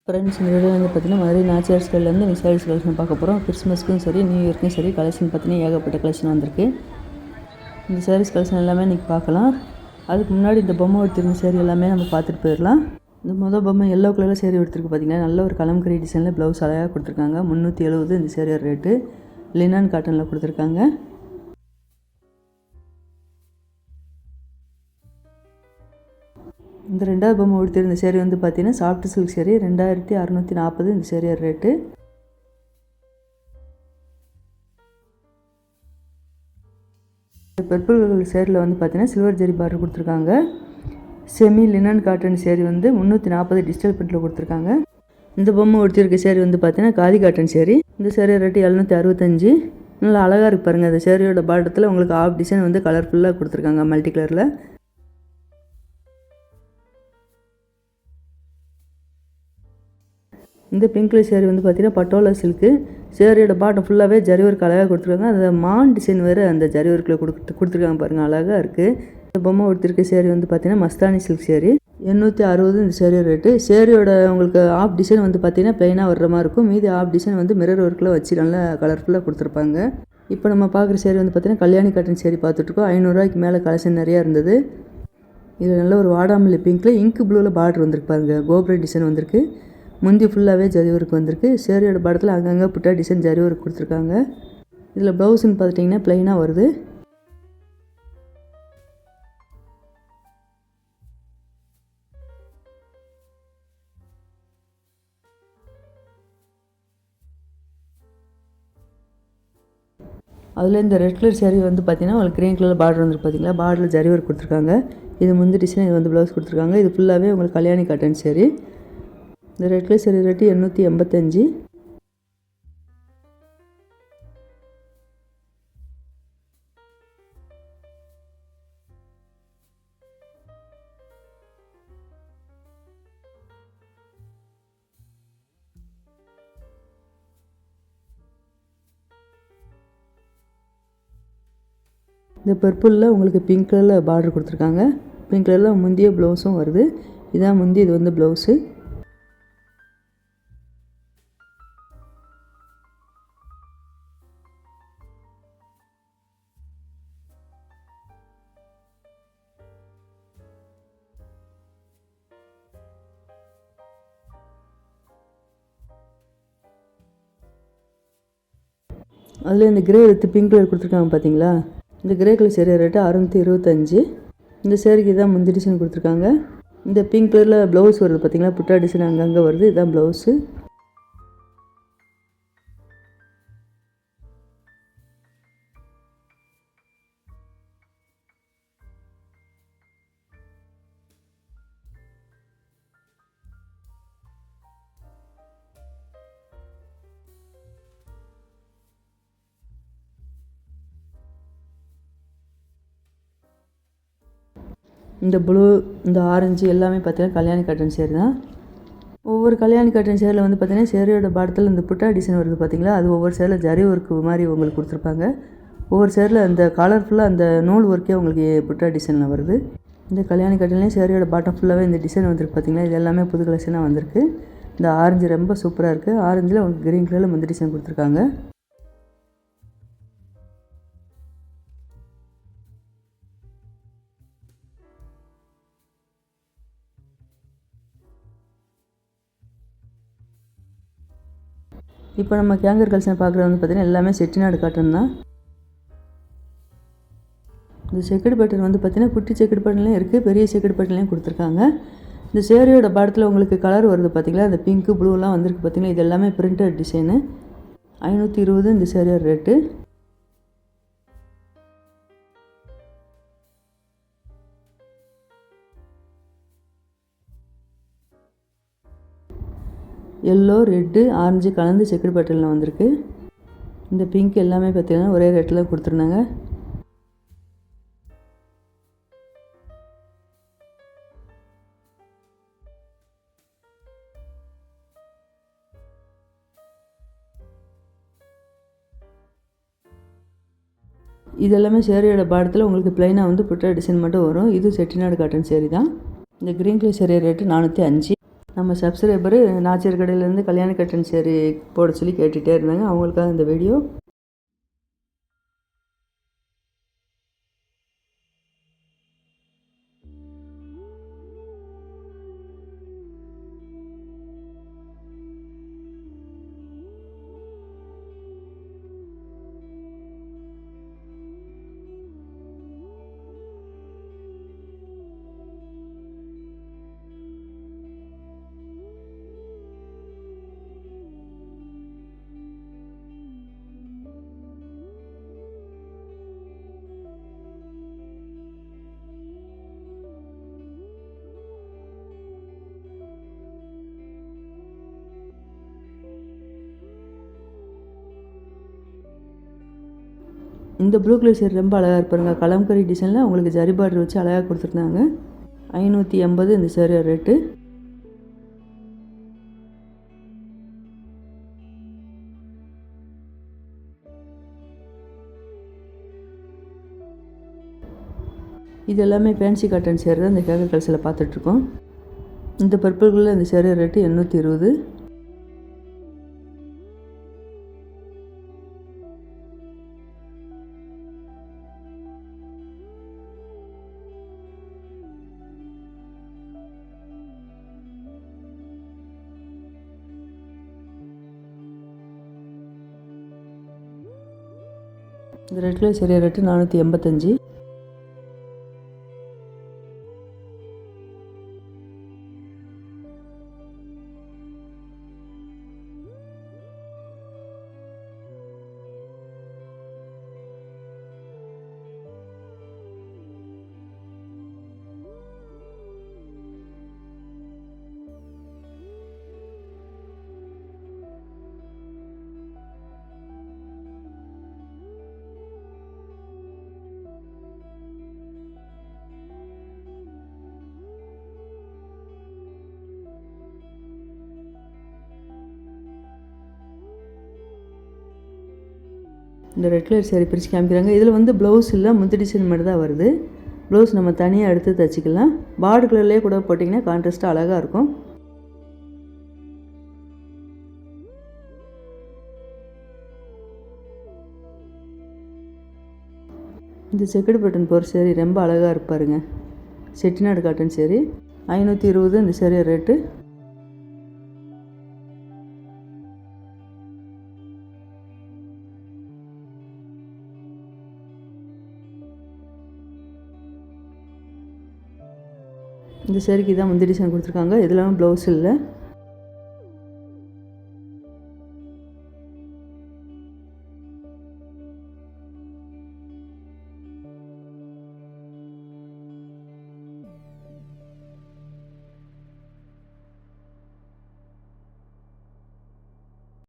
Friends, இந்த video வந்து பார்த்தீங்கன்னா மதுரை நாச்சியார் ஸ்டைல்லேருந்து இந்த சாரீஸ் கலெக்ஷன் பார்க்க போகிறோம். கிறிஸ்மஸ்க்கும் சரி நியூ இயர்க்கும் சரி கலெக்ஷன் பார்த்தீங்கன்னா ஏகப்பட்ட கலெக்ஷன் வந்திருக்கு. இந்த சாரீஸ் கலெக்ஷன் எல்லாமே இன்றைக்கி பார்க்கலாம். அதுக்கு முன்னாடி இந்த பொம்மை எடுத்துருந்த சேரீ எல்லாமே நம்ம பார்த்துட்டு போயிடலாம். இந்த மொதல் பொம்மை எல்லோ கலரில் சேரீ எடுத்துருக்கு பார்த்தீங்கன்னா நல்ல ஒரு கலம்கரி டிசைனில் ப்ளவுஸ் அழகாக கொடுத்துருக்காங்க. 370 இந்த சேரீயோட ரேட்டு. லினான் காட்டனில் கொடுத்துருக்காங்க. இந்த ரெண்டாவது பொம்மை உடுத்திருந்த சேரீ வந்து பார்த்தீங்கன்னா சாஃப்ட் சில்க் சேரீ 2640 இந்த சேரீயோட ரேட்டு. பர்பிள் சேரில் வந்து பார்த்தீங்கன்னா சில்வர் ஜெரி பார்டர் கொடுத்துருக்காங்க. செமி லினன் காட்டன் சேரீ வந்து 340 டிஜிட்டல் பிரிண்டில் கொடுத்துருக்காங்க. இந்த பொம்மை உடுத்திருக்க சேரீ வந்து பார்த்தீங்கன்னா காதி காட்டன் சேரீ. இந்த சேரீ ரேட்டு 765. நல்லா அழகாக இருக்கு பாருங்கள். அந்த சேரீயோட பார்டத்தில் உங்களுக்கு ஆஃப் டிசைன் வந்து கலர்ஃபுல்லாக கொடுத்துருக்காங்க மல்டி கலரில். இந்த பிங்க் கலர் சேரீ வந்து பார்த்தீங்கன்னா பட்டோலா சில்க்கு. சேரீயோட பாட்டம் ஃபுல்லாகவே ஜரி ஒர்க் அழகாக கொடுத்துருக்காங்க. அந்த மான் டிசைன் வேறு அந்த ஜரி ஒர்க்கில் கொடுத்துருக்காங்க பாருங்கள், அழகாக இருக்குது. இந்த பொம்மை கொடுத்துருக்க சேரீ வந்து பார்த்தீங்கன்னா மஸ்தானி சில்க் சேரீ. 860 இந்த சேரீ ரேட்டு. சேரீயோட உங்களுக்கு ஆஃப் டிசைன் வந்து பார்த்தீங்கன்னா ப்ளைனாக வர்ற மாதிரி இருக்கும். மீதி ஆஃப் டிசைன் வந்து மிரர் ஒர்க்கில் வச்சு நல்லா கலர்ஃபுல்லாக கொடுத்துருப்பாங்க. இப்போ நம்ம பார்க்குற சேரீ வந்து பார்த்தீங்கன்னா கல்யாணி காட்டன் சேரீ பார்த்துட்ருக்கோம். 500 ரூபாய்க்கு மேலே கலெக்ஷன் நிறையா இருந்தது. இதில் நல்ல ஒரு வாடாமல்லி பிங்க்கில் இங்கு ப்ளூவில் பார்டர் வந்திருக்கு பாருங்கள். கோபுர டிசைன் வந்திருக்கு. முந்தி ஃபுல்லாகவே ஜரி ஒர்க் வந்திருக்கு. சேரீயோட படத்தில் அங்கங்கே புட்டா டிசைன் ஜரி ஒர்க் கொடுத்துருக்காங்க. இதில் ப்ளவுஸ்ன்னு பார்த்துட்டிங்கன்னா ப்ளைனாக வருது. அதில் இந்த ரெட் கலர் சேரீ வந்து பார்த்தீங்கன்னா உங்களுக்கு க்ரீன் கலர் பார்டர் வந்துருக்கு பார்த்தீங்களா. பார்டரில் ஜரி ஒர்க் கொடுத்துருக்காங்க. இது முந்தி டிசைன், இது வந்து ப்ளவுஸ் கொடுத்துருக்காங்க. இது ஃபுல்லாகவே உங்களுக்கு கல்யாணி காட்டன் சேரீ. இந்த ரெட் கலர் சேரீ ரேட்டு 885. இந்த பர்பிளில் உங்களுக்கு பிங்க் கலரில் பார்டர் கொடுத்துருக்காங்க. பிங்க் கலரில் முந்திய ப்ளவுஸும் வருது. இதான் முந்தி, இது வந்து ப்ளவுஸு. அதில் இந்த கிரே வித் பிங்க் கலர் கொடுத்துருக்காங்க பார்த்தீங்களா. இந்த கிரே கலர் சேரீ ரேட்டு 625. இந்த சேரீக்கு தான் முந்தி டிசைன் கொடுத்துருக்காங்க. இந்த பிங்க் கலரில் ப்ளவுஸ் வருது பார்த்தீங்களா, புட்டா டிசைன் அங்கங்கே வருது. இதுதான் ப்ளவுஸு. இந்த ப்ளூ, இந்த ஆரஞ்சு எல்லாமே பார்த்தீங்கன்னா கல்யாணி காட்டன் சேரீ தான். ஒவ்வொரு கல்யாணி காட்டன் சேரில் வந்து பார்த்தீங்கன்னா சேரீயோட பாடத்தில் இந்த புட்டா டிசைன் வருது பார்த்தீங்களா. அது ஒவ்வொரு சேரில் ஜரி ஒர்க்கு மாதிரி உங்களுக்கு கொடுத்துருப்பாங்க. ஒவ்வொரு சேரில் அந்த கலர்ஃபுல்லாக அந்த நூல் ஒர்க்கே உங்களுக்கு புட்டா டிசைனில் வருது. இந்த கல்யாணி காட்டன்லேயும் சேரீயோட பாட்டம் ஃபுல்லாகவே இந்த டிசைன் வந்திருக்கு பார்த்தீங்களா. இது எல்லாமே புது கலெக்ஷனாக வந்திருக்கு. இந்த ஆரஞ்சு ரொம்ப சூப்பராக இருக்குது. ஆரஞ்சில் உங்களுக்கு க்ரீன் கலரில் முந்தி டிசைன் கொடுத்துருக்காங்க. இப்போ நம்ம கேங்கர் கலெக்ஷன் பார்க்குறது வந்து பார்த்திங்கன்னா எல்லாமே செட்டிநாடு காட்டன் தான். இந்த செக்குடு பேட்டர்ன் வந்து பார்த்திங்கன்னா குட்டி செக்குடு பேட்டர்லையும் இருக்குது, பெரிய செக்குடு பேட்டர்லையும் கொடுத்துருக்காங்க. இந்த சேரீயோட படத்தில் உங்களுக்கு கலர் வருது பார்த்திங்களா. இந்த பிங்க்கு ப்ளூலாம் வந்திருக்கு பார்த்திங்களா. இது எல்லாமே பிரிண்டட் டிசைனு. 520 இந்த சேரீயோட ரேட்டு. எல்லோ, ரெட்டு, ஆரஞ்சு கலந்து செக்குடு பேட்டர்னில் வந்திருக்கு. இந்த பிங்க் எல்லாமே பார்த்திங்கன்னா ஒரே ரேட்டில் கொடுத்துருந்தாங்க. இது எல்லாமே சேரீயோட பாடத்தில் உங்களுக்கு ப்ளைனாக வந்து புட்டா டிசைன் மட்டும் வரும். இது செட்டிநாடு காட்டன் சேரீ தான். இந்த க்ரீன் கலர் சேரீ ரேட்டு 405. நம்ம சப்ஸ்கிரைபரு நாச்சியார் கடையிலேருந்து கல்யாண கட்டன் சேரீ போட சொல்லி கேட்டுகிட்டே இருந்தாங்க. அவங்களுக்காக இந்த வீடியோ. இந்த ப்ளூ கலர் சேரீ ரொம்ப அழகாக இருப்பாருங்க. கலம்கரி டிசைனில் உங்களுக்கு ஜரி பார்டர் வச்சு அழகாக கொடுத்துருந்தாங்க. 580 இந்த சேரீ ரேட்டு. இது எல்லாமே ஃபேன்சி காட்டன் சேரீ தான் இந்த கேக்க கல்சில் பார்த்துட்ருக்கோம். இந்த பர்பிள் கலரில் இந்த சேரீ ரேட்டு 820. இந்த ரெட் கலர் சேரீ ரேட்டு 485. இந்த ரெட் கலர் சேரீ பிரித்து காமிக்கிறாங்க. இதில் வந்து ப்ளவுஸ் இல்லை, முந்தி டிசைன் மட்டும் தான் வருது. ப்ளவுஸ் நம்ம தனியாக எடுத்து தைச்சிக்கலாம். பார்டர் கலர்லேயே கூட போட்டிங்கன்னா கான்ட்ராஸ்ட்டாக அழகாக இருக்கும். இந்த செக்குடு பட்டன் போகிற சேரீ ரொம்ப அழகாக இருப்பாருங்க. செட்டிநாடு காட்டன் சேரீ 520 இந்த சேரீ ரேட்டு. இந்த சேரீக்கு தான் முந்தி டிசைன் கொடுத்துருக்காங்க. இதெல்லாம் ப்ளவுஸ் இல்லை.